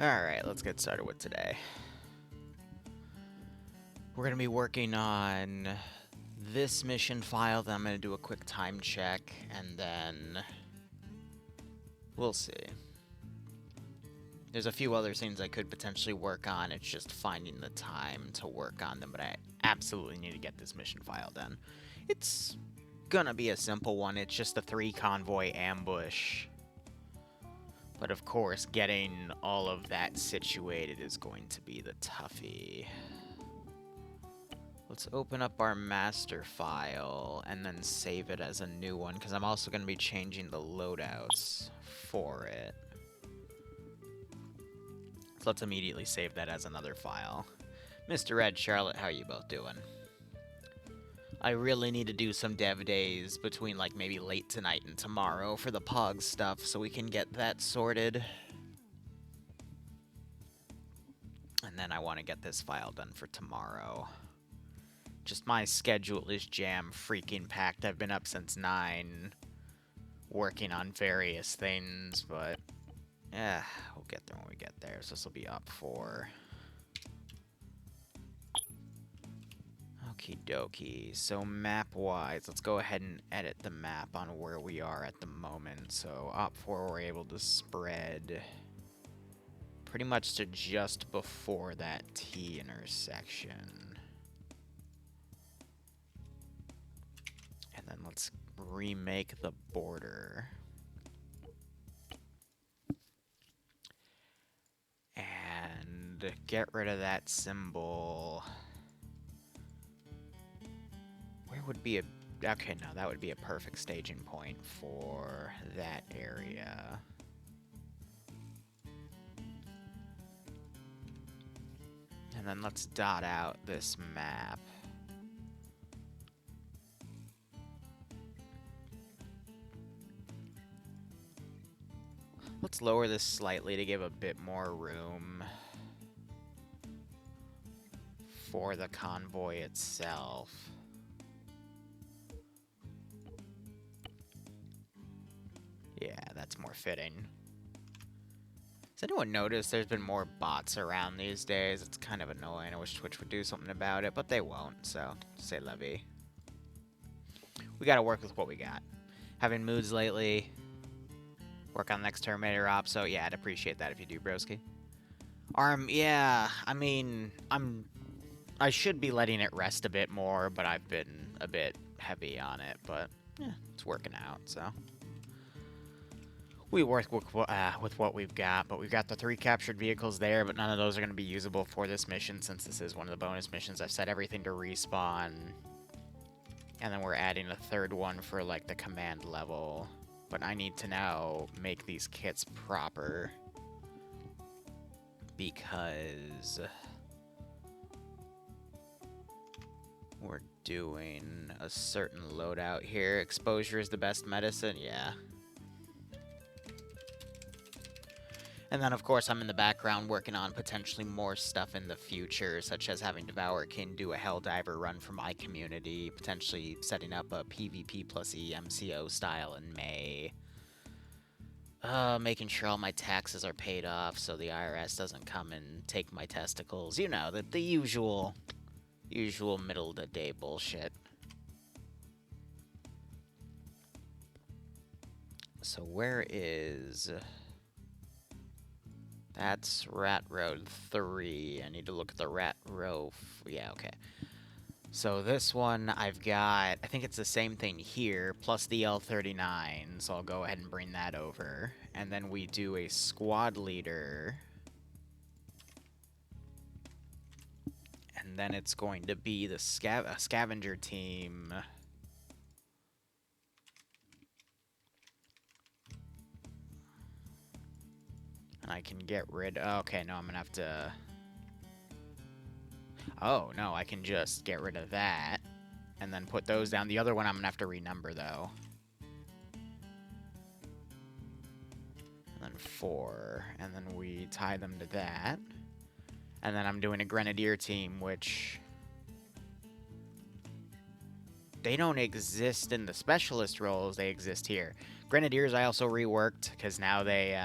Alright, let's get started with today. We're going to be working on this mission file, then I'm going to do a quick time check, and then we'll see. There's a few other things I could potentially work on, it's just finding the time to work on them, but I absolutely need to get this mission file done. It's gonna be a simple one, it's just a 3 convoy ambush. But of course, getting all of that situated is going to be the toughie. Let's open up our master file and then save it as a new one, because I'm also going to be changing the loadouts for it. So let's immediately save that as another file. Mr. Red, Charlotte, how are you both doing? I really need to do some dev days between like maybe late tonight and tomorrow for the POG stuff so we can get that sorted. And then I want to get this file done for tomorrow. Just my schedule is jam freaking packed. I've been up since 9 working on various things, but yeah, we'll get there when we get there. So this will be up for okie dokie. So map-wise, let's go ahead and edit the map on where we are at the moment. So op 4, we're able to spread pretty much to just before that T intersection. And then let's remake the border. And get rid of that symbol. Where would be a... Okay, no, that would be a perfect staging point for that area. And then let's dot out this map. Let's lower this slightly to give a bit more room for the convoy itself. Yeah, that's more fitting. Has anyone noticed there's been more bots around these days? It's kind of annoying. I wish Twitch would do something about it, but they won't, so say la vie. We gotta work with what we got. Having moods lately. Work on the next Terminator op, so yeah, I'd appreciate that if you do, broski. Yeah, I mean, I should be letting it rest a bit more, but I've been a bit heavy on it, but yeah, it's working out, so. We work with what we've got, but we've got the 3 captured vehicles there, but none of those are going to be usable for this mission since this is one of the bonus missions. I've set everything to respawn, and then we're adding a 3rd one for, like, the command level. But I need to now make these kits proper because we're doing a certain loadout here. Exposure is the best medicine, yeah. And then, of course, I'm in the background working on potentially more stuff in the future, such as having Devourkin do a Helldiver run for my community, potentially setting up a PvP plus E MCO style in May. Making sure all my taxes are paid off so the IRS doesn't come and take my testicles. You know, the usual middle of the day bullshit. So where is... That's Rat Road 3. I need to look at the Rat Row... Yeah, okay. So this one I've got... I think it's the same thing here, plus the L39. So I'll go ahead and bring that over. And then we do a squad leader. And then it's going to be the scavenger team... I can get rid... Okay, no, I'm gonna have to... Oh, no, I can just get rid of that. And then put those down. The other one I'm gonna have to renumber, though. And then 4. And then we tie them to that. And then I'm doing a grenadier team, which... They don't exist in the specialist roles. They exist here. Grenadiers I also reworked, because now they...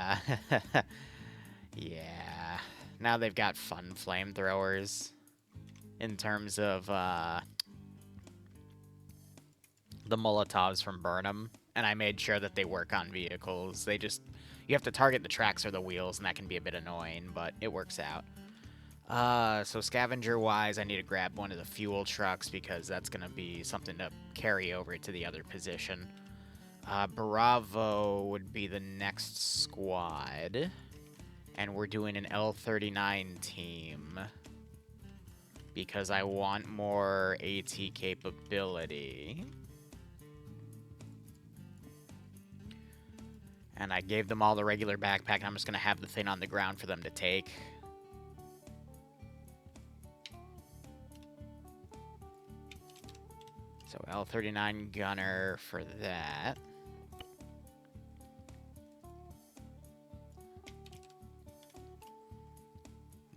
Yeah. now they've got fun flamethrowers in terms of the Molotovs from Burnham, and I made sure that they work on vehicles. You have to target the tracks or the wheels, and that can be a bit annoying, but it works out. So scavenger-wise, I need to grab one of the fuel trucks because that's going to be something to carry over to the other position. Bravo would be the next squad. And we're doing an L39 team because I want more AT capability. And I gave them all the regular backpack, and I'm just going to have the thing on the ground for them to take. So L39 gunner for that.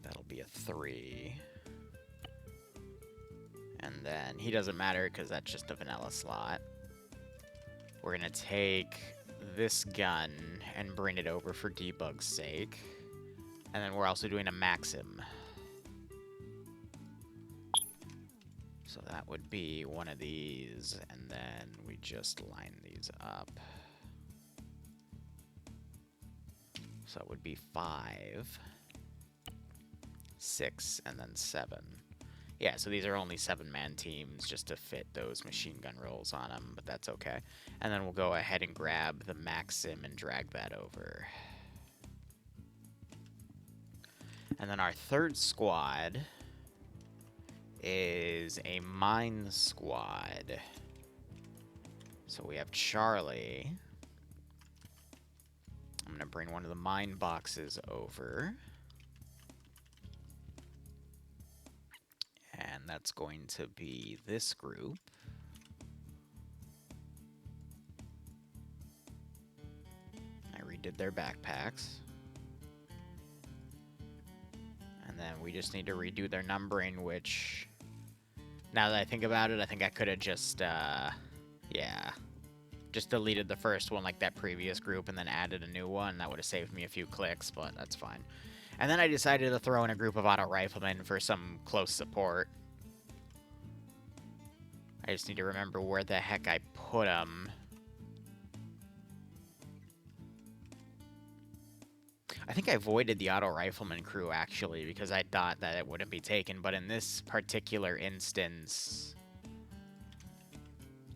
That'll be a 3. And then he doesn't matter because that's just a vanilla slot. We're going to take this gun and bring it over for debug's sake. And then we're also doing a Maxim. So that would be one of these, and then we just line these up. So it would be 5, 6, and then 7. Yeah, so these are only 7-man teams just to fit those machine gun rolls on them, but that's okay. And then we'll go ahead and grab the Maxim and drag that over. And then our third squad is a mine squad. So we have Charlie. I'm going to bring one of the mine boxes over. And that's going to be this group. I redid their backpacks. And then we just need to redo their numbering, which, now that I think about it, I think I could have just, yeah, just deleted the first one like that previous group and then added a new one. That would have saved me a few clicks, but that's fine. And then I decided to throw in a group of auto riflemen for some close support. I just need to remember where the heck I put them. I think I voided the auto rifleman crew, actually, because I thought that it wouldn't be taken. But in this particular instance,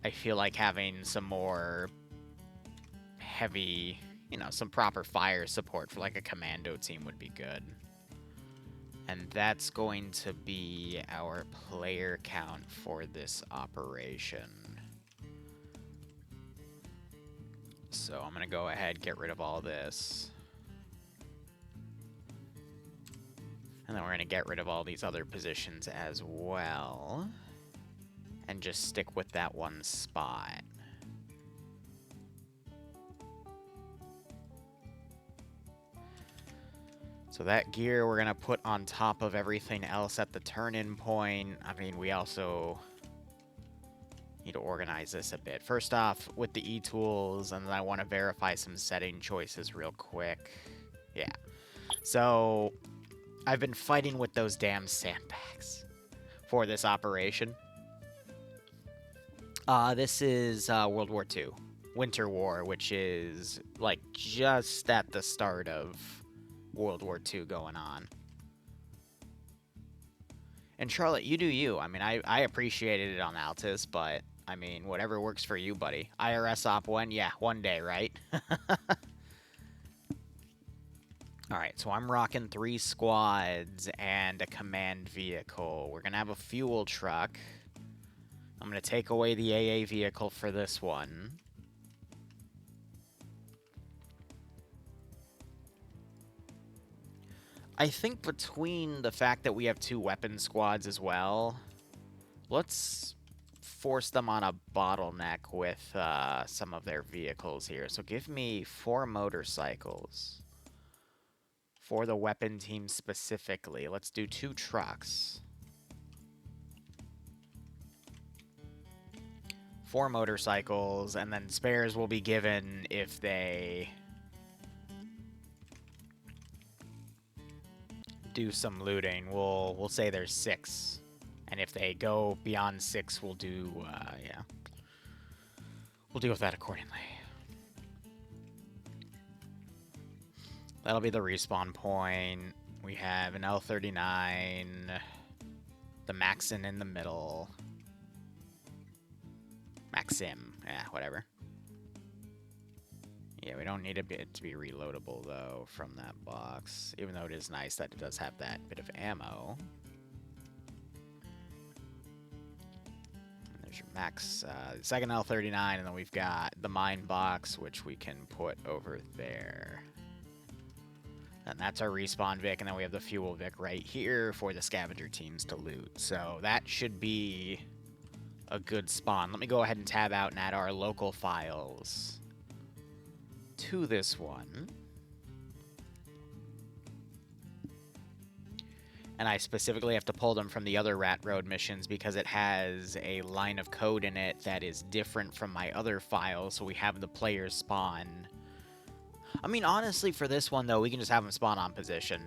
I feel like having some more heavy, you know, some proper fire support for like a commando team would be good. And that's going to be our player count for this operation. So I'm going to go ahead, get rid of all this. And then we're going to get rid of all these other positions as well. And just stick with that one spot. So that gear we're going to put on top of everything else at the turn-in point. I mean, we also need to organize this a bit. First off, with the e-tools, and then I want to verify some setting choices real quick. Yeah. So I've been fighting with those damn sandbags for this operation. This is World War II, Winter War, which is like just at the start of World War II going on. And Charlotte, you do you. I mean, I appreciated it on Altus, but I mean, whatever works for you, buddy. IRS op when? Yeah, one day, right? Alright, so I'm rocking 3 squads and a command vehicle. We're going to have a fuel truck. I'm going to take away the AA vehicle for this one. I think between the fact that we have 2 weapon squads as well, let's force them on a bottleneck with some of their vehicles here. So give me 4 motorcycles. For the weapon team specifically, let's do 2 trucks. 4 motorcycles, and then spares will be given if they do some looting. We'll say there's 6, and if they go beyond 6, we'll do yeah, we'll deal with that accordingly. That'll be the respawn point. We have an L39, the Maxim in the middle. Maxim, yeah, whatever. Yeah, we don't need it to be reloadable, though, from that box. Even though it is nice that it does have that bit of ammo. And there's your max, second L39, and then we've got the mine box, which we can put over there. And that's our respawn Vic, and then we have the fuel Vic right here for the scavenger teams to loot. So that should be a good spawn. Let me go ahead and tab out and add our local files to this one. And I specifically have to pull them from the other Rat Road missions because it has a line of code in it that is different from my other files, so we have the players spawn. I mean, honestly, for this one, though, we can just have them spawn on position.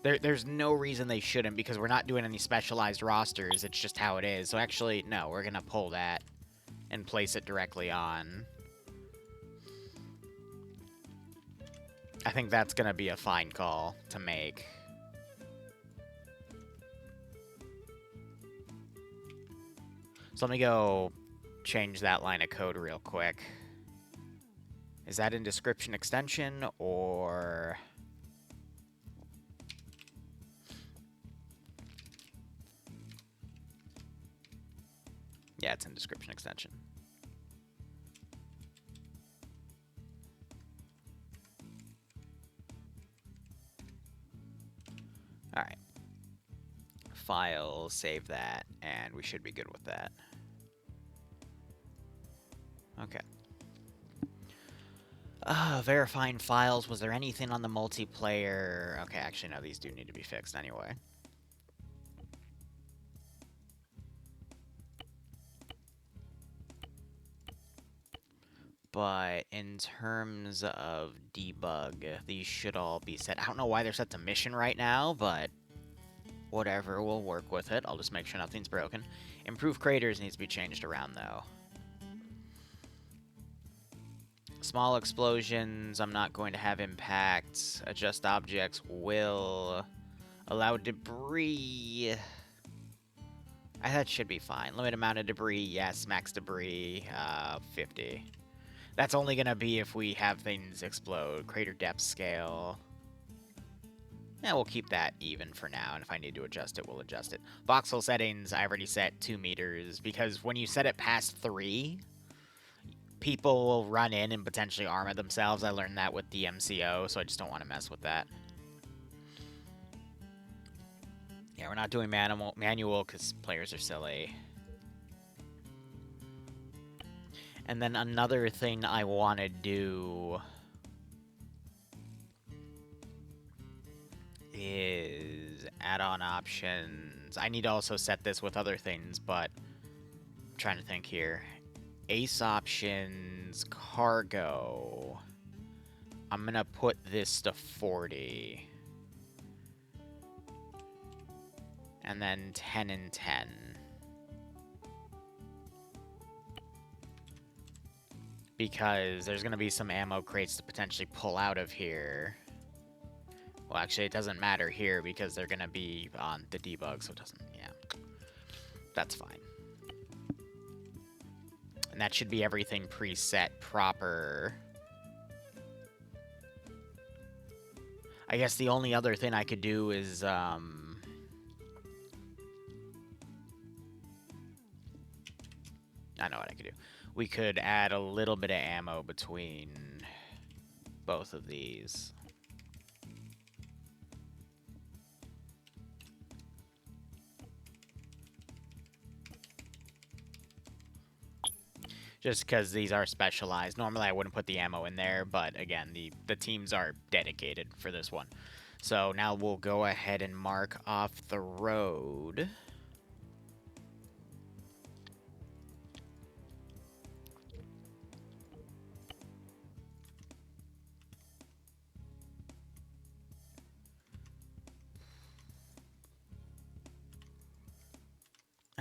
There's no reason they shouldn't, because we're not doing any specialized rosters. It's just how it is. So actually, no, we're going to pull that and place it directly on. I think that's going to be a fine call to make. So let me go change that line of code real quick. Is that in description extension, or... Yeah, it's in description extension. All right. File, save that, and we should be good with that. Okay. Verifying files. Was there anything on the multiplayer? Okay, actually, no, these do need to be fixed anyway. But in terms of debug, these should all be set. I don't know why they're set to mission right now, but whatever, we'll work with it. I'll just make sure nothing's broken. Improve craters needs to be changed around, though. Small explosions, I'm not going to have impacts. Adjust objects will allow debris. That should be fine. Limit amount of debris, yes. Max debris, 50. That's only going to be if we have things explode. Crater depth scale. Yeah, we'll keep that even for now, and if I need to adjust it, we'll adjust it. Voxel settings, I already set 2 meters, because when you set it past 3... people will run in and potentially armor themselves. I learned that with the MCO, so I just don't want to mess with that. Yeah, we're not doing manual because players are silly. And then another thing I want to do is add-on options. I need to also set this with other things, but I'm trying to think here. Ace options, cargo. I'm going to put this to 40. And then 10 and 10. Because there's going to be some ammo crates to potentially pull out of here. Well, actually, it doesn't matter here because they're going to be on the debug, so it doesn't, yeah. That's fine. And that should be everything preset proper. I guess the only other thing I could do is, I know what I could do. We could add a little bit of ammo between both of these. Just because these are specialized. Normally I wouldn't put the ammo in there, but again, the teams are dedicated for this one. So now we'll go ahead and mark off the road.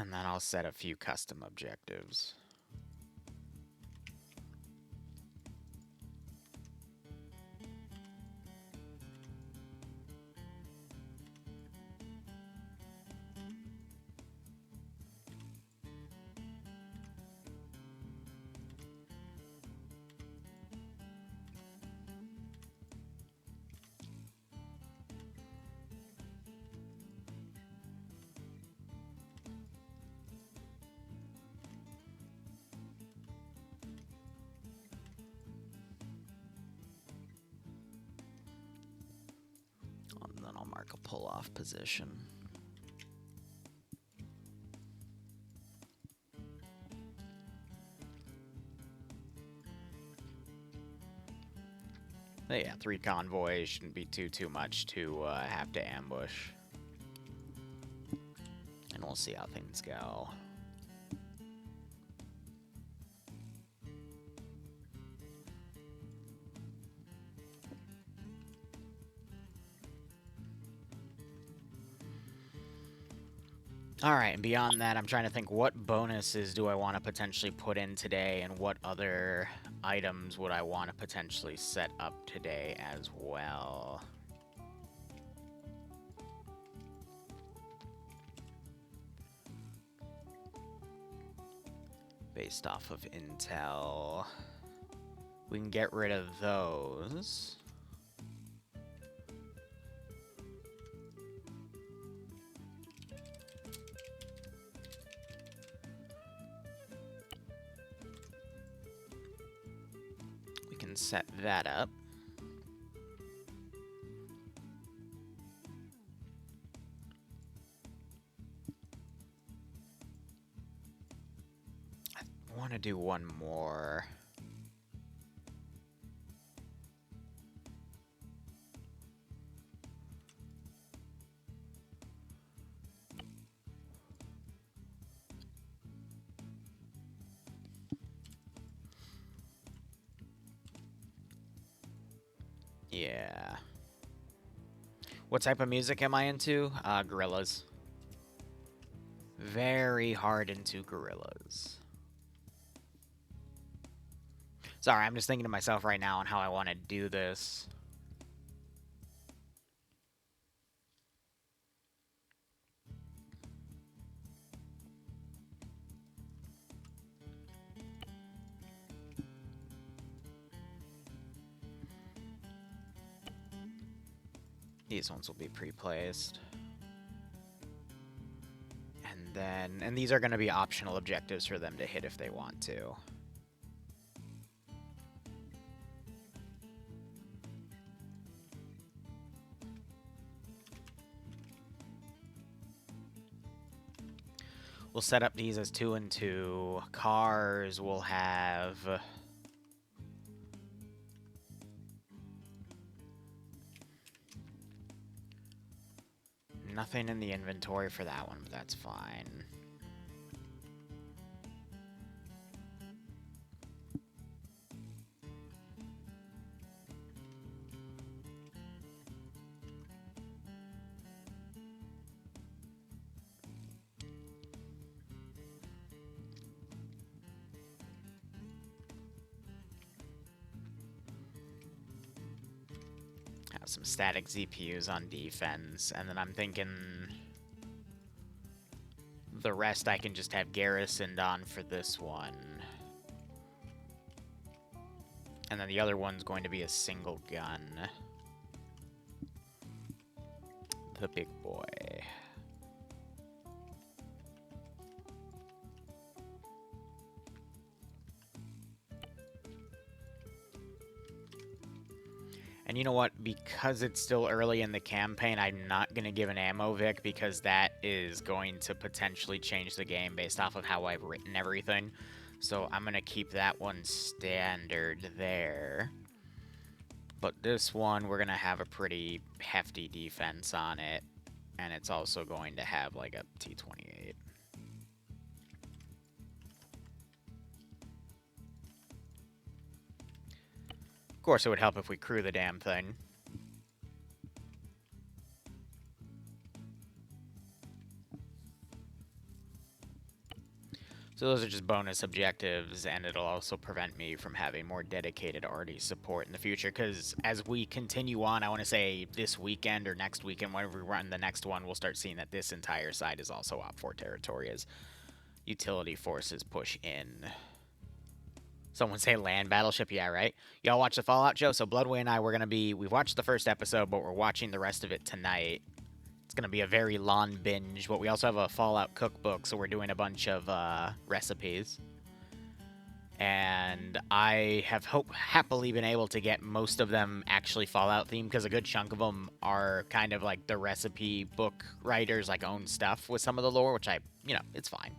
And then I'll set a few custom objectives. And then I'll mark a pull-off position. But yeah, 3 convoys shouldn't be too much to have to ambush. And we'll see how things go. Alright, and beyond that, I'm trying to think what bonuses do I want to potentially put in today, and what other items would I want to potentially set up today as well. Based off of intel, we can get rid of those. We can set that up. I want to do one more. Yeah. What type of music am I into? Gorillas. Very hard into gorillas. Sorry, I'm just thinking to myself right now on how I want to do this. These ones will be pre-placed. And these are going to be optional objectives for them to hit if they want to. We'll set up these as 2 and 2. Cars will have... nothing in the inventory for that one, but that's fine. Have some static ZPUs on defense, and then I'm thinking the rest I can just have garrisoned on for this one. And then the other one's going to be a single gun. The big boy. And you know what? Because it's still early in the campaign, I'm not going to give an ammo Vic because that is going to potentially change the game based off of how I've written everything. So I'm going to keep that one standard there. But this one, we're going to have a pretty hefty defense on it. And it's also going to have like a T-28. Of course, it would help if we crew the damn thing. So those are just bonus objectives, and it'll also prevent me from having more dedicated arty support in the future, because as we continue on, I want to say this weekend or next weekend, whenever we run the next one, we'll start seeing that this entire side is also Op 4 territory as utility forces push in. Someone say land battleship, yeah, right? Y'all watch the Fallout show? So Bloodway and I, we've watched the first episode, but we're watching the rest of it tonight. It's going to be a very long binge, but we also have a Fallout cookbook, so we're doing a bunch of recipes. And I have happily been able to get most of them actually Fallout themed, because a good chunk of them are kind of like the recipe book writers like own stuff with some of the lore, which it's fine.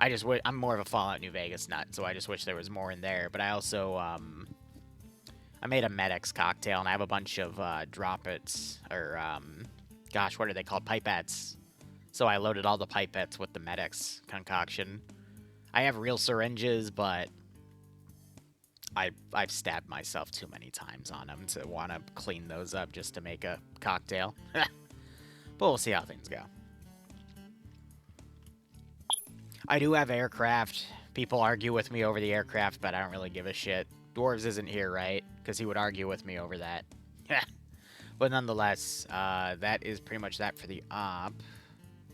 I'm more of a Fallout New Vegas nut, so I just wish there was more in there. But I also, I made a Medics cocktail, and I have a bunch of droppets, or, gosh, what are they called? Pipettes. So I loaded all the pipettes with the Medics concoction. I have real syringes, but I've stabbed myself too many times on them to want to clean those up just to make a cocktail. But we'll see how things go. I do have aircraft. People argue with me over the aircraft, but I don't really give a shit. Dwarves isn't here, right? Because he would argue with me over that. But nonetheless, that is pretty much that for the op.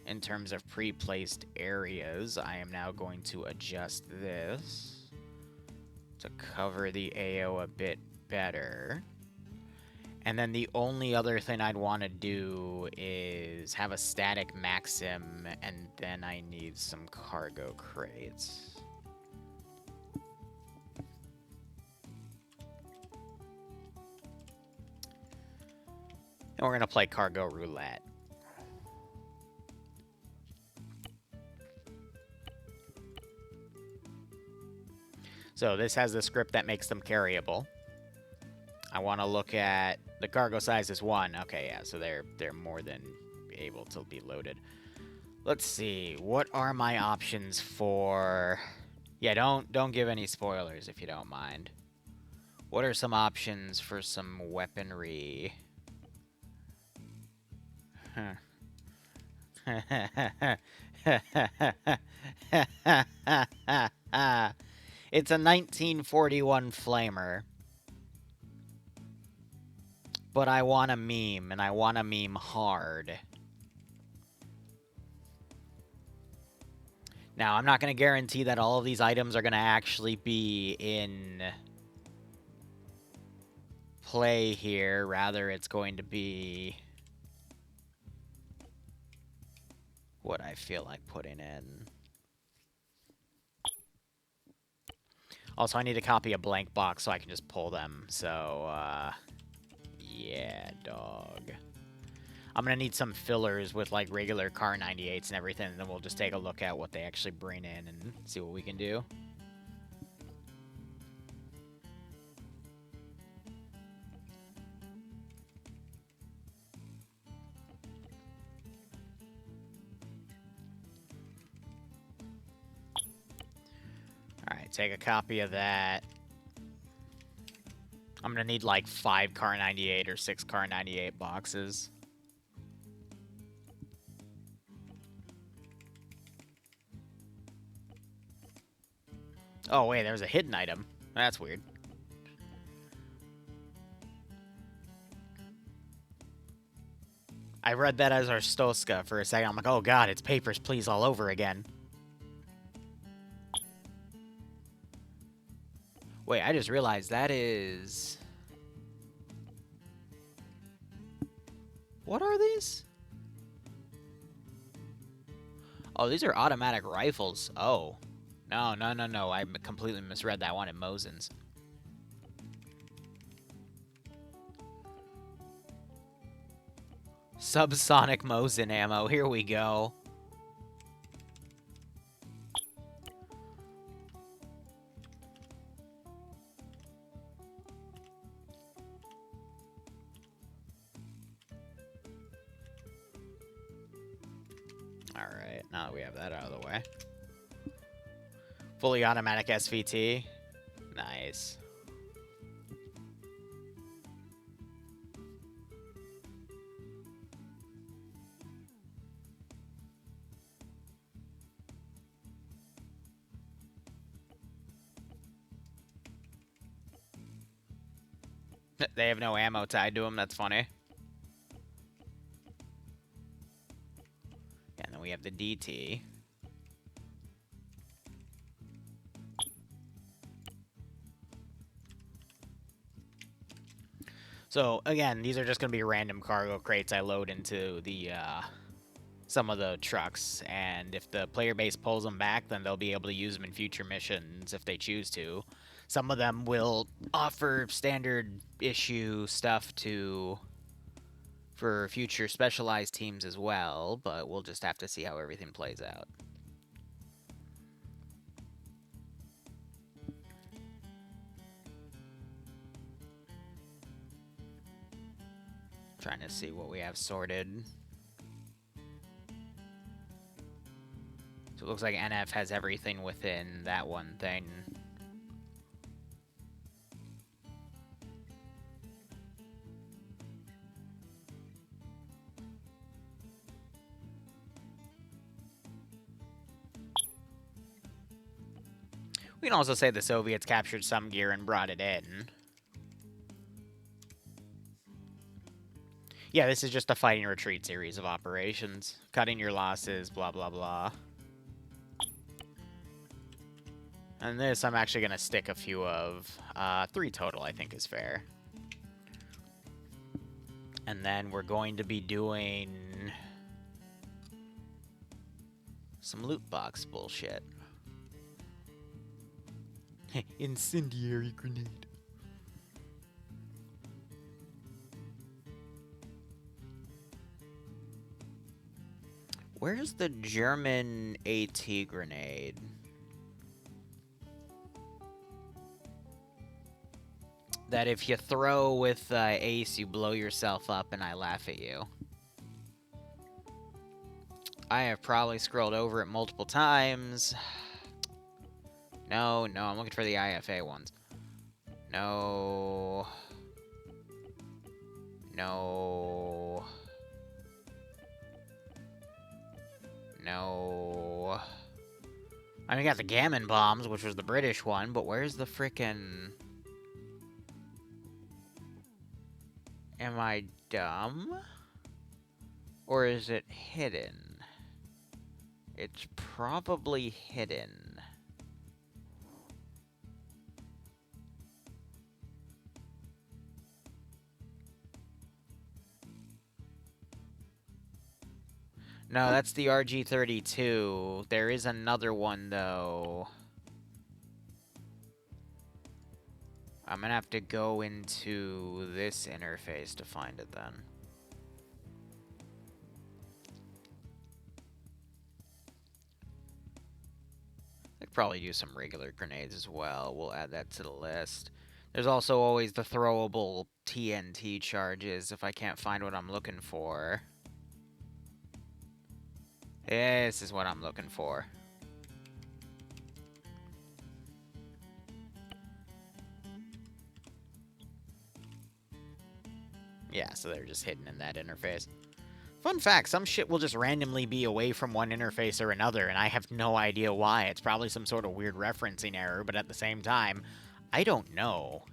In terms of pre-placed areas, I am now going to adjust this to cover the AO a bit better. And then the only other thing I'd want to do is have a static Maxim, and then I need some cargo crates. And we're going to play cargo roulette. So this has the script that makes them carryable. I want to look at the cargo size is 1. Okay, yeah, so they're more than able to be loaded. Let's see. What are my options for? Yeah, don't give any spoilers if you don't mind. What are some options for some weaponry? It's a 1941 flamer. But I want a meme, and I want a meme hard. Now, I'm not going to guarantee that all of these items are going to actually be in play here. Rather, it's going to be what I feel like putting in. Also, I need to copy a blank box so I can just pull them. So, yeah, dog. I'm going to need some fillers with, like, regular Car 98s and everything, and then we'll just take a look at what they actually bring in and see what we can do. Alright, take a copy of that. I'm going to need, like, 5 Car 98 or 6 Car 98 boxes. Oh, wait, there was a hidden item. That's weird. I read that as our Stoska for a second. I'm like, oh god, it's Papers, Please all over again. Wait, I just realized that is... What are these? Oh, these are automatic rifles. Oh. No. I completely misread that. I wanted Mosin's. Subsonic Mosin ammo. Here we go. Alright, now that we have that out of the way. Fully automatic SVT. Nice. They have no ammo tied to them. That's funny. Yeah, and then we have the DT. So, again, these are just going to be random cargo crates I load into the some of the trucks, and if the player base pulls them back, then they'll be able to use them in future missions if they choose to. Some of them will offer standard issue stuff for future specialized teams as well, but we'll just have to see how everything plays out. Trying to see what we have sorted. So it looks like NF has everything within that one thing. We can also say the Soviets captured some gear and brought it in. Yeah, this is just a fighting retreat series of operations. Cutting your losses, blah, blah, blah. And this, I'm actually going to stick a few of. 3 total, I think, is fair. And then we're going to be doing some loot box bullshit. Incendiary grenade. Where's the German AT grenade? That if you throw with Ace, you blow yourself up and I laugh at you. I have probably scrolled over it multiple times. No, I'm looking for the IFA ones. No. I mean, we got the Gammon bombs, which was the British one, but where's the frickin'... Am I dumb? Or is it hidden? It's probably hidden. No, that's the RG-32. There is another one, though. I'm gonna have to go into this interface to find it, then. I could probably use some regular grenades as well. We'll add that to the list. There's also always the throwable TNT charges if I can't find what I'm looking for. This is what I'm looking for. Yeah, so they're just hidden in that interface. Fun fact, some shit will just randomly be away from one interface or another, and I have no idea why. It's probably some sort of weird referencing error, but at the same time, I don't know.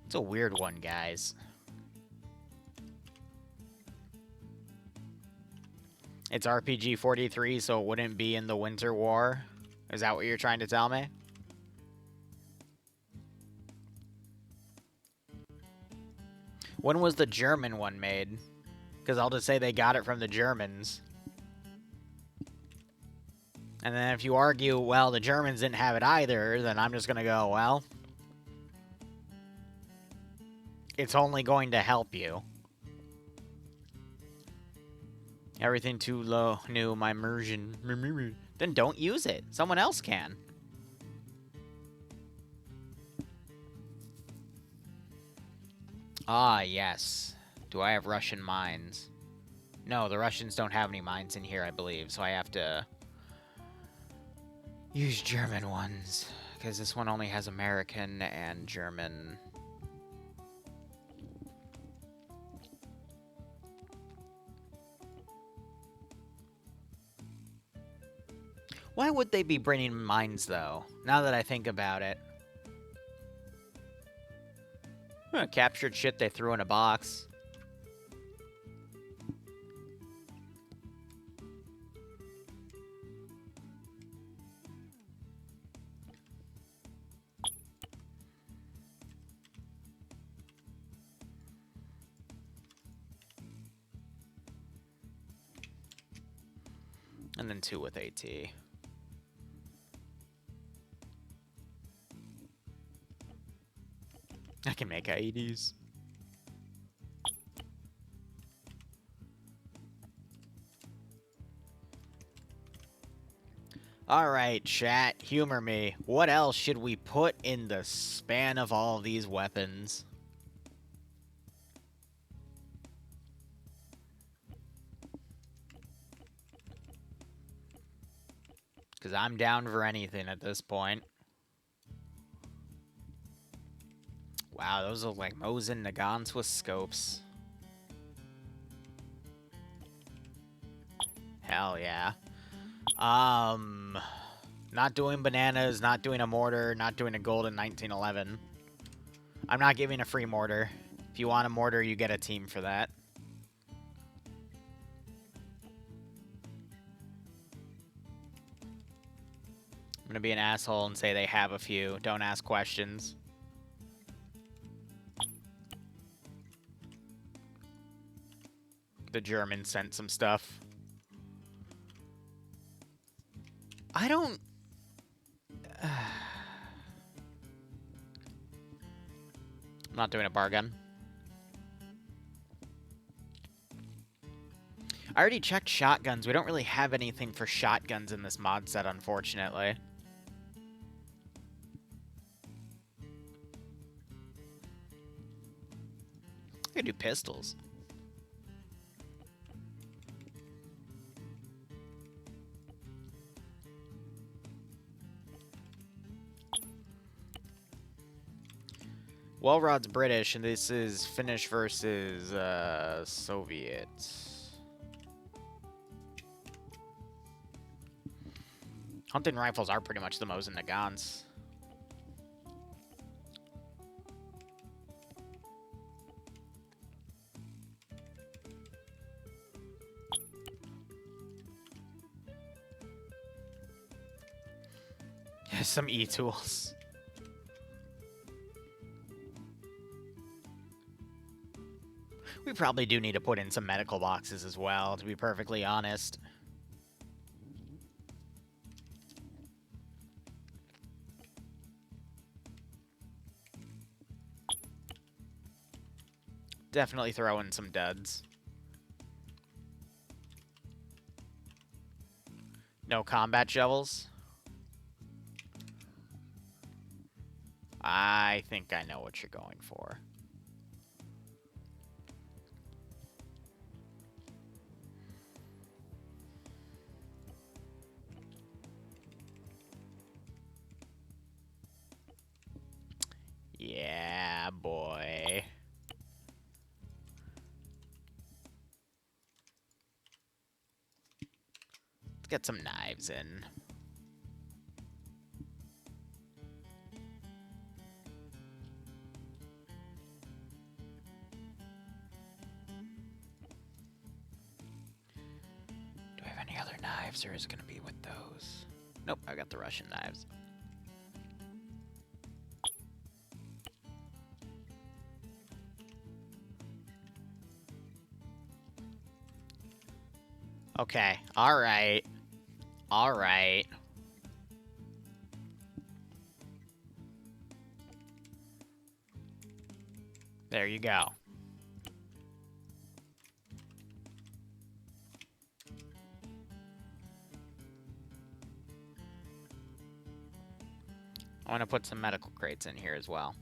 It's a weird one, guys. It's RPG 43, so it wouldn't be in the Winter War? Is that what you're trying to tell me? When was the German one made? Because I'll just say they got it from the Germans. And then if you argue, well, the Germans didn't have it either, then I'm just going to go, well, it's only going to help you. Everything too low, new, my immersion. Then don't use it. Someone else can. Ah, yes. Do I have Russian mines? No, the Russians don't have any mines in here, I believe, so I have to use German ones, because this one only has American and German. Why would they be bringing mines, though, now that I think about it? Captured shit they threw in a box. And then 2 with AT. I can make IEDs. Alright, chat, humor me. What else should we put in the span of all these weapons? Because I'm down for anything at this point. Wow, those look like Mosin Nagants with scopes. Hell yeah. Not doing bananas, not doing a mortar, not doing a golden 1911. I'm not giving a free mortar. If you want a mortar, you get a team for that. I'm gonna be an asshole and say they have a few. Don't ask questions. The Germans sent some stuff. I don't... I'm not doing a bar gun. I already checked shotguns. We don't really have anything for shotguns in this mod set, unfortunately. I could do pistols. Wellrod's British, and this is Finnish versus Soviets. Hunting rifles are pretty much the Mosin Nagants. Some E-tools. We probably do need to put in some medical boxes as well, to be perfectly honest. Definitely throw in some duds. No combat shovels. I think I know what you're going for. Yeah, boy. Let's get some knives in. Do I have any other knives, or is it going to be with those? Nope, I got the Russian knives. Okay, alright. Alright. There you go. I want to put some medical crates in here as well.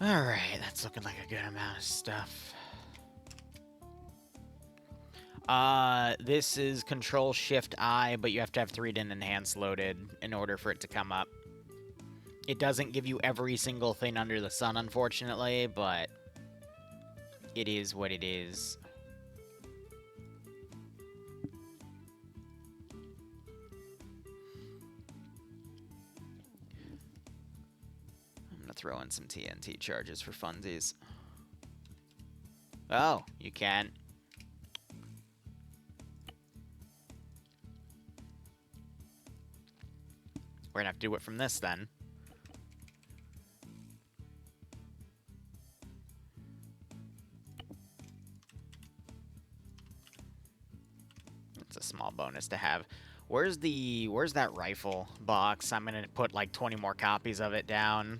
Alright, that's looking like a good amount of stuff. This is Control-Shift-I, but you have to have 3-din Enhance loaded in order for it to come up. It doesn't give you every single thing under the sun, unfortunately, but it is what it is. I'm gonna throw in some TNT charges for funsies. Oh, you can. We're gonna have to do it from this, then. It's a small bonus to have. Where's that rifle box? I'm gonna put like 20 more copies of it down.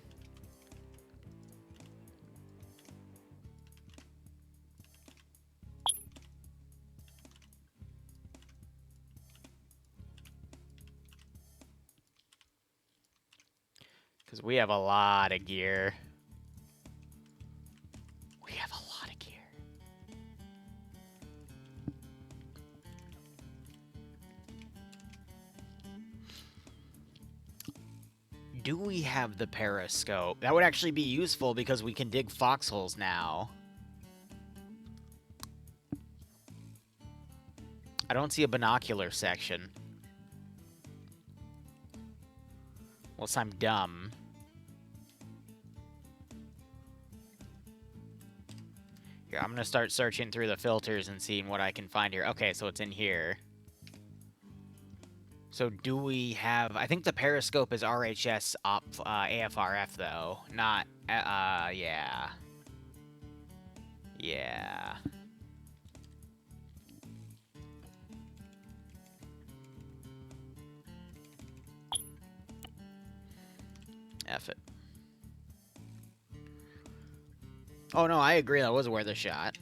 Because we have a lot of gear. We have a lot of gear. Do we have the periscope? That would actually be useful because we can dig foxholes now. I don't see a binocular section. Unless I'm dumb. Here, I'm gonna start searching through the filters and seeing what I can find here. Okay, so it's in here. So do we have... I think the periscope is RHS AFRF, though. Not... yeah. Yeah. F it. Oh, no, I agree. That was worth a shot.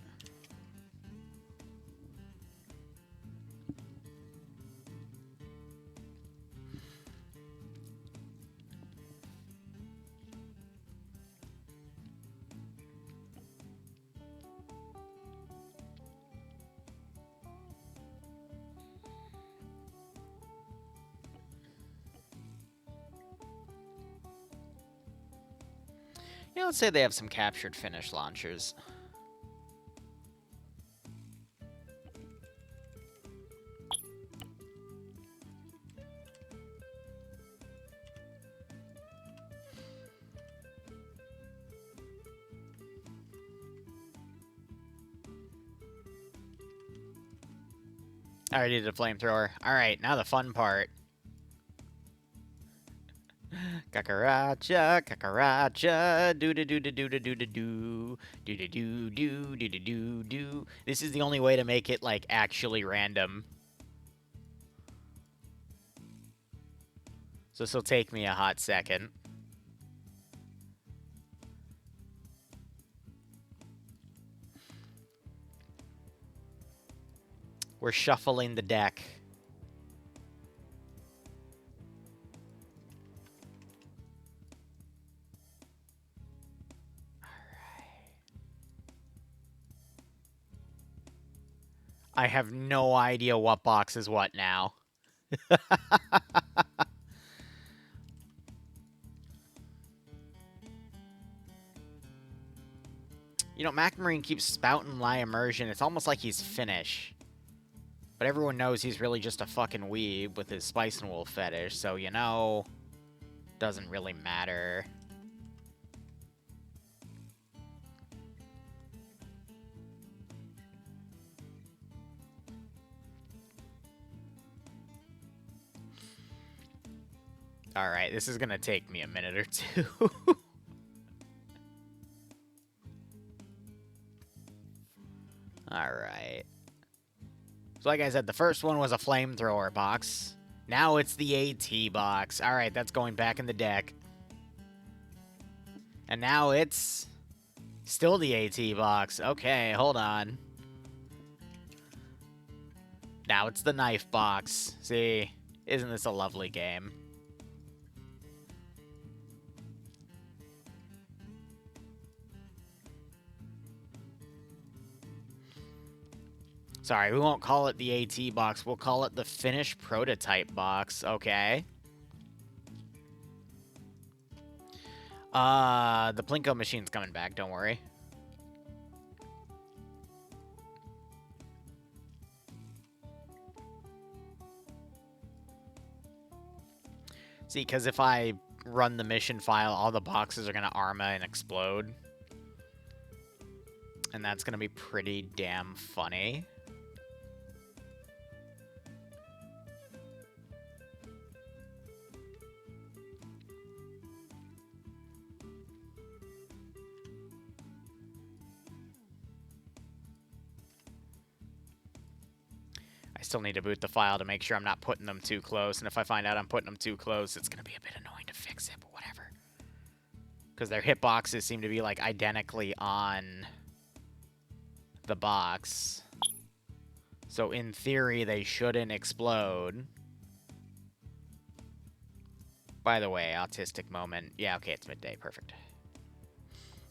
Yeah, let's say they have some captured finish launchers. I already did a flamethrower. Alright, now the fun part. Kakaracha, kakaracha, doo-da-doo-da-doo-da-doo-da-doo, doo-da-doo-doo, doo-da-doo-doo. This is the only way to make it, like, actually random. So this will take me a hot second. We're shuffling the deck. I have no idea what box is what now. You know, MacMarine keeps spouting lie immersion. It's almost like he's Finnish. But everyone knows he's really just a fucking weeb with his Spice and Wolf fetish, so, you know, doesn't really matter. Alright, this is gonna take me a minute or two. Alright. So like I said, the first one was a flamethrower box. Now it's the AT box. Alright, that's going back in the deck. And now it's still the AT box. Okay, hold on. Now it's the knife box. See, isn't this a lovely game? Sorry, we won't call it the AT box. We'll call it the finished prototype box. Okay. The Plinko machine's coming back. Don't worry. See, because if I run the mission file, all the boxes are going to arma and explode. And that's going to be pretty damn funny. I still need to boot the file to make sure I'm not putting them too close. And if I find out I'm putting them too close, it's going to be a bit annoying to fix it, but whatever. Because their hitboxes seem to be, like, identically on the box. So in theory, they shouldn't explode. By the way, autistic moment. Yeah, okay, it's midday. Perfect.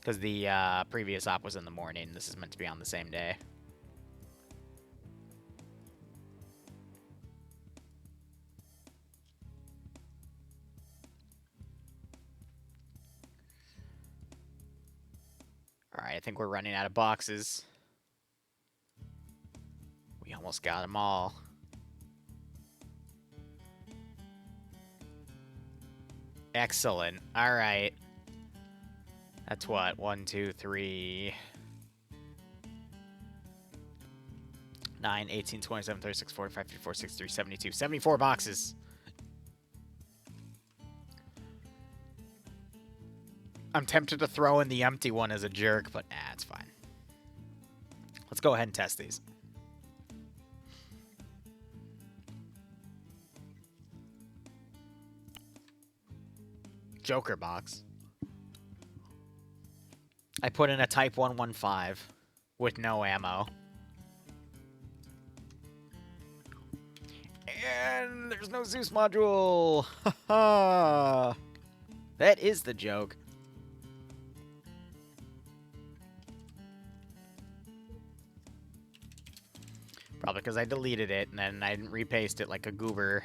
Because the previous op was in the morning. This is meant to be on the same day. Alright, I think we're running out of boxes. We almost got them all. Excellent. Alright. That's what? 1, 2, 3... 9, 18, 27, 36, 45, 54, 63, 72. 74 boxes. I'm tempted to throw in the empty one as a jerk, but nah, it's fine. Let's go ahead and test these. Joker box. I put in a Type 115 with no ammo. And there's no Zeus module. Haha. That is the joke. Probably because I deleted it and then I didn't repaste it like a goober.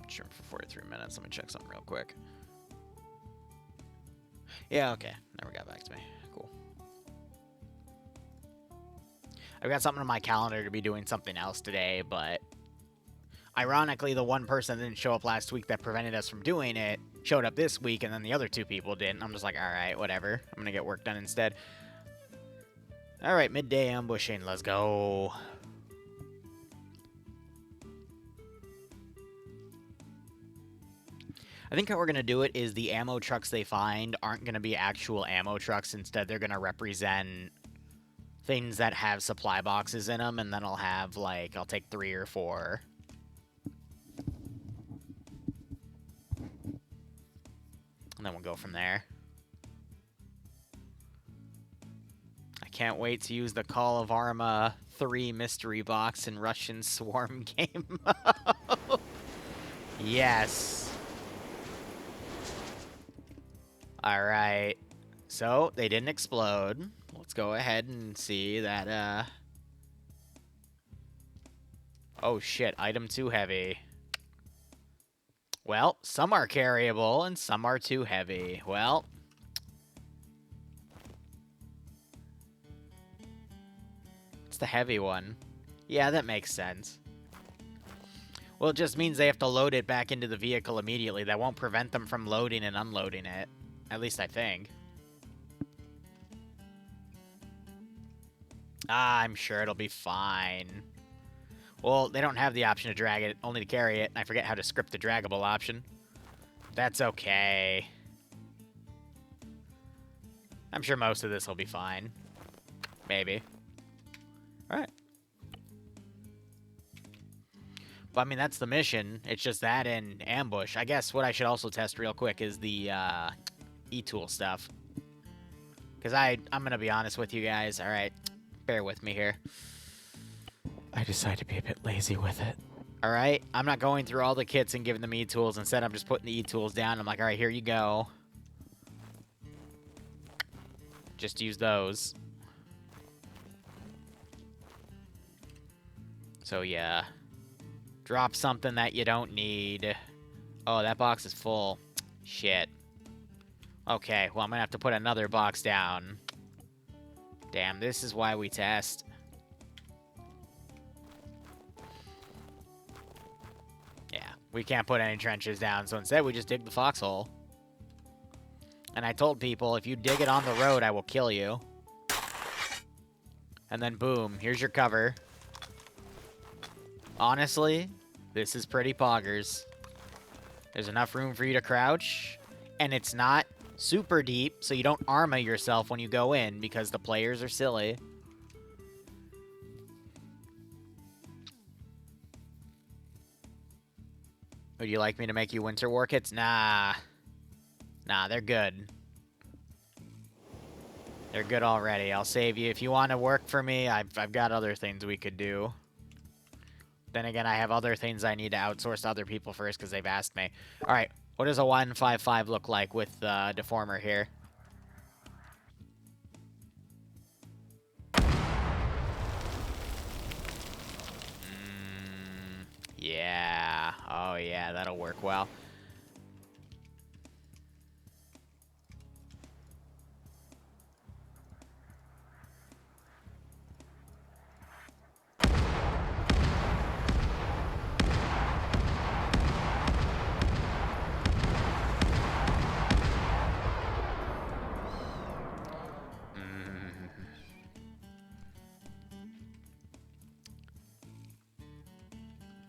Sure, for 43 minutes. Let me check something real quick. Yeah, okay. Never got back to me. Cool. I've got something on my calendar to be doing something else today, but ironically, the one person that didn't show up last week that prevented us from doing it showed up this week, and then the other 2 people didn't. I'm just like, alright, whatever. I'm gonna get work done instead. Alright, midday ambushing. Let's go. I think how we're going to do it is the ammo trucks they find aren't going to be actual ammo trucks. Instead, they're going to represent things that have supply boxes in them, and then I'll have, like, I'll take 3 or 4. And then we'll go from there. I can't wait to use the Call of Arma 3 mystery box in Russian Swarm game. Yes. Alright, so they didn't explode. Let's go ahead and see that, oh shit, item too heavy. Well, some are carryable and some are too heavy. Well. It's the heavy one. Yeah, that makes sense. Well, it just means they have to load it back into the vehicle immediately. That won't prevent them from loading and unloading it. At least I think. Ah, I'm sure it'll be fine. Well, they don't have the option to drag it, only to carry it. I forget how to script the draggable option. That's okay. I'm sure most of this will be fine. Maybe. Alright. But, I mean, that's the mission. It's just that and ambush. I guess what I should also test real quick is the, E-tool stuff. Because I'm going to be honest with you guys. Alright. Bear with me here. I decided to be a bit lazy with it. All right, I'm not going through all the kits and giving them E-tools. Instead, I'm just putting the E-tools down. I'm like, all right, here you go. Just use those. So, yeah. Drop something that you don't need. Oh, that box is full. Shit. Okay, well, I'm gonna have to put another box down. Damn, this is why we test. Yeah, we can't put any trenches down, so instead we just dig the foxhole. And I told people, if you dig it on the road, I will kill you. And then boom, here's your cover. Honestly, this is pretty poggers. There's enough room for you to crouch, and it's not super deep, so you don't armor yourself when you go in, because the players are silly. Would you like me to make you winter war kits? Nah. Nah, they're good. They're good already. I'll save you. If you want to work for me, I've got other things we could do. Then again, I have other things I need to outsource to other people first because they've asked me. All right, what does a 155 look like with Deformer here? Yeah. Oh, yeah, that'll work well.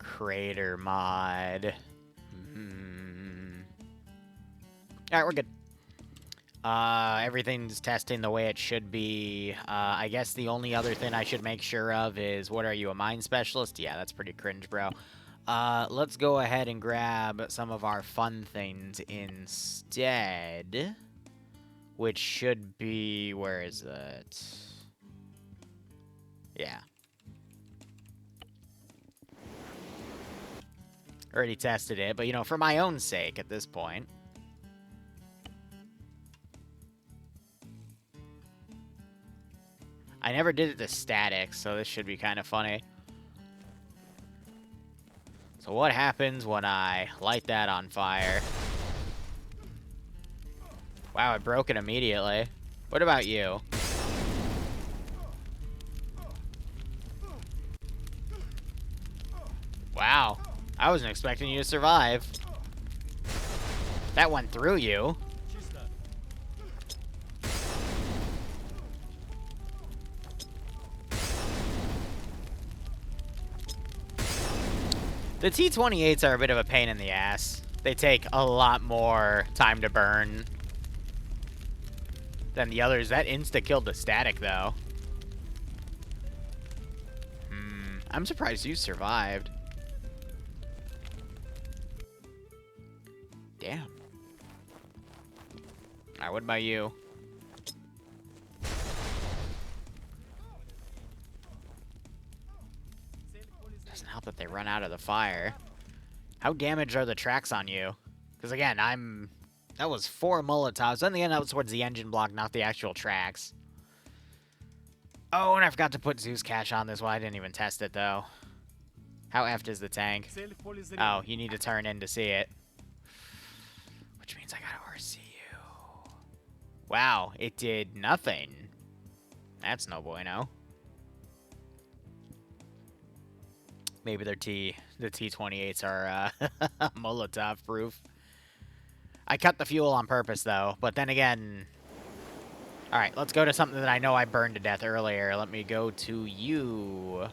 Crater mod. Alright, we're good. Everything's testing the way it should be. I guess the only other thing I should make sure of is, what are you, a mine specialist? Yeah, that's pretty cringe, bro. Let's go ahead and grab some of our fun things instead. Which should be, where is it? Yeah. Already tested it, but, you know, for my own sake at this point. I never did it to static, so this should be kind of funny. So what happens when I light that on fire? Wow, it broke it immediately. What about you? Wow. I wasn't expecting you to survive. That went through you. The T-28s are a bit of a pain in the ass. They take a lot more time to burn than the others. That insta-killed the static, though. I'm surprised you survived. Damn. Alright, what about you? Doesn't help that they run out of the fire. How damaged are the tracks on you? Because again, that was 4 Molotovs. Then again, that was towards the engine block, not the actual tracks. Oh, and I forgot to put Zeus Cache on this one. I didn't even test it, though. How effed is the tank? Oh, you need to turn in to see it. Which means I gotta RC you. Wow, it did nothing. That's no bueno. Maybe the T-28s are Molotov proof. I cut the fuel on purpose, though. But then again... Alright, let's go to something that I know I burned to death earlier. Let me go to you.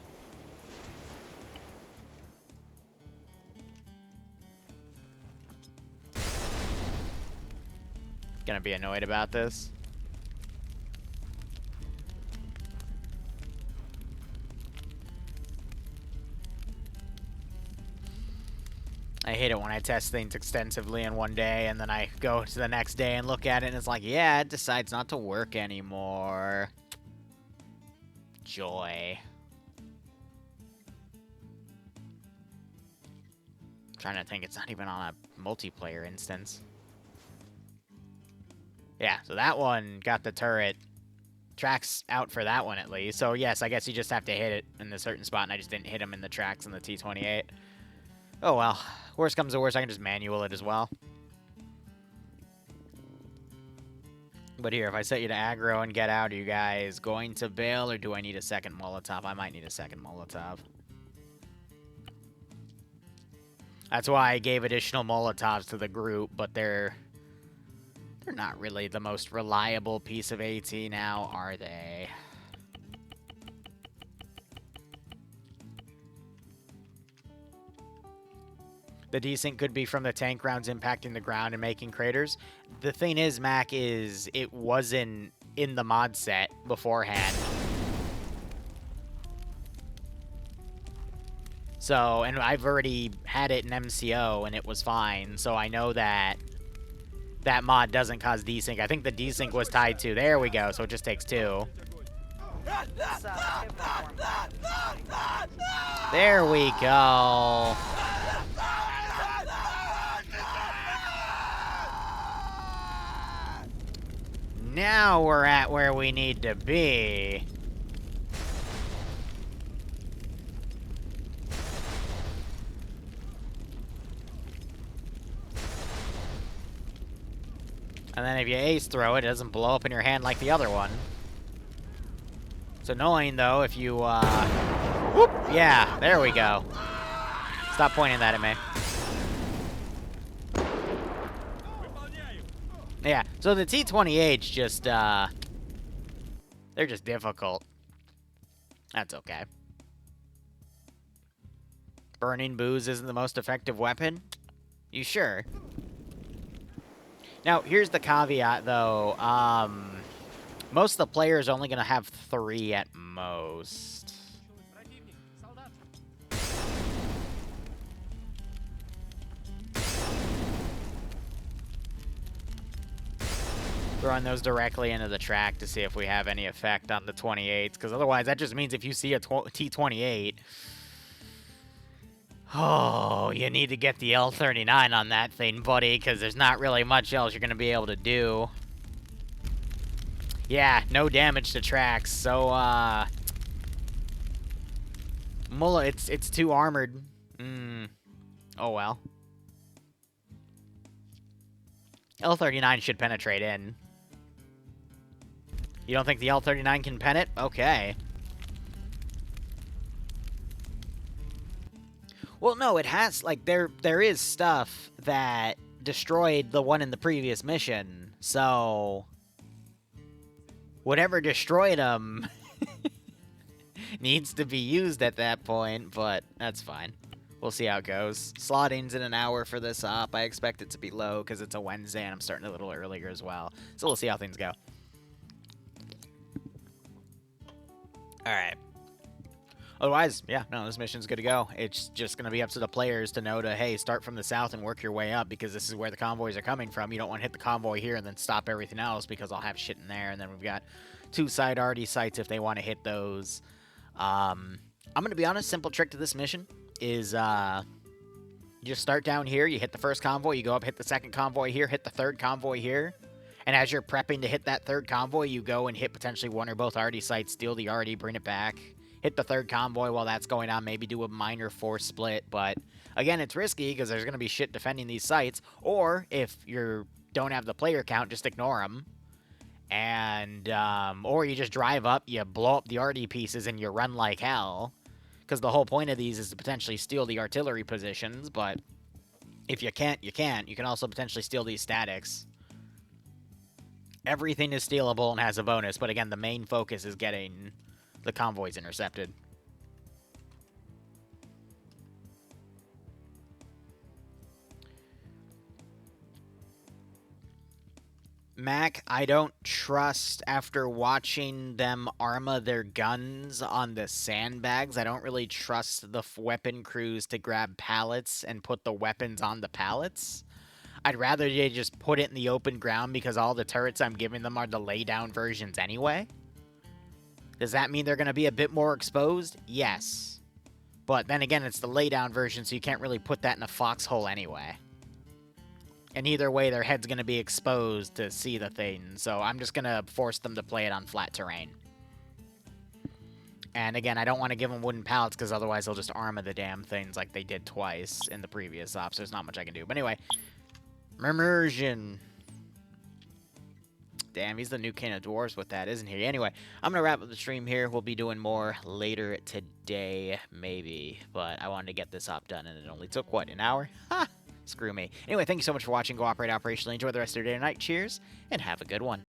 Gonna be annoyed about this. I hate it when I test things extensively in one day and then I go to the next day and look at it and it's like, yeah, it decides not to work anymore. Joy. I'm trying to think, it's not even on a multiplayer instance. Yeah, so that one got the turret. Tracks out for that one at least. So yes, I guess you just have to hit it in a certain spot, and I just didn't hit him in the tracks in the T-28. Oh well. Worst comes to worst, I can just manual it as well. But here, if I set you to aggro and get out, are you guys going to bail, or do I need a second Molotov? I might need a second Molotov. That's why I gave additional Molotovs to the group, but they're not really the most reliable piece of AT now, are they? The desync could be from the tank rounds impacting the ground and making craters. The thing is, Mac, is it wasn't in the mod set beforehand. So, and I've already had it in MCO, and it was fine. So I know that that mod doesn't cause desync. I think the desync was tied to... There we go, so it just takes 2. There we go. Now we're at where we need to be. And then if you ace throw it, it doesn't blow up in your hand like the other one. It's annoying, though, if you, whoop! Yeah, there we go. Stop pointing that at me. Yeah, so the T-28's just, they're just difficult. That's okay. Burning booze isn't the most effective weapon? You sure? Now, here's the caveat, though. Most of the players are only going to have 3 at most. Throwing those directly into the track to see if we have any effect on the 28s, because otherwise that just means if you see a T-28... Oh, you need to get the L39 on that thing, buddy, because there's not really much else you're going to be able to do. Yeah, no damage to tracks, so, Mullah, it's too armored. Oh, well. L39 should penetrate in. You don't think the L39 can pen it? Okay. Well, no, it has, like, there is stuff that destroyed the one in the previous mission, so... Whatever destroyed them needs to be used at that point, but that's fine. We'll see how it goes. Slotting's in an hour for this op. I expect it to be low because it's a Wednesday and I'm starting a little earlier as well. So we'll see how things go. Alright. Otherwise, yeah, no, this mission's good to go. It's just going to be up to the players to know to, hey, start from the south and work your way up because this is where the convoys are coming from. You don't want to hit the convoy here and then stop everything else because I'll have shit in there. And then we've got 2 side RD sites if they want to hit those. I'm going to be honest, simple trick to this mission is you just start down here, you hit the first convoy, you go up, hit the second convoy here, hit the third convoy here. And as you're prepping to hit that third convoy, you go and hit potentially one or both RD sites, steal the RD, bring it back. Hit the third convoy while that's going on, maybe do a minor force split, but again, it's risky because there's going to be shit defending these sites, or if you don't have the player count, just ignore them, and, or you just drive up, you blow up the RD pieces, and you run like hell, because the whole point of these is to potentially steal the artillery positions, but if you can't, you can't. You can also potentially steal these statics. Everything is stealable and has a bonus, but again, the main focus is getting the convoys intercepted. Mac, I don't trust, after watching them arma their guns on the sandbags, I don't really trust the weapon crews to grab pallets and put the weapons on the pallets. I'd rather they just put it in the open ground because all the turrets I'm giving them are the laydown versions anyway. Does that mean they're going to be a bit more exposed? Yes. But then again, it's the laydown version, so you can't really put that in a foxhole anyway. And either way, their head's going to be exposed to see the thing, so I'm just going to force them to play it on flat terrain. And again, I don't want to give them wooden pallets, because otherwise they'll just armor the damn things like they did twice in the previous op, so there's not much I can do. But anyway, Immersion. Damn, he's the new king of dwarves with that, isn't he? Anyway, I'm going to wrap up the stream here. We'll be doing more later today, maybe. But I wanted to get this op done, and it only took, what, an hour? Ha! Screw me. Anyway, thank you so much for watching. Go operate operationally. Enjoy the rest of your day and night. Cheers, and have a good one.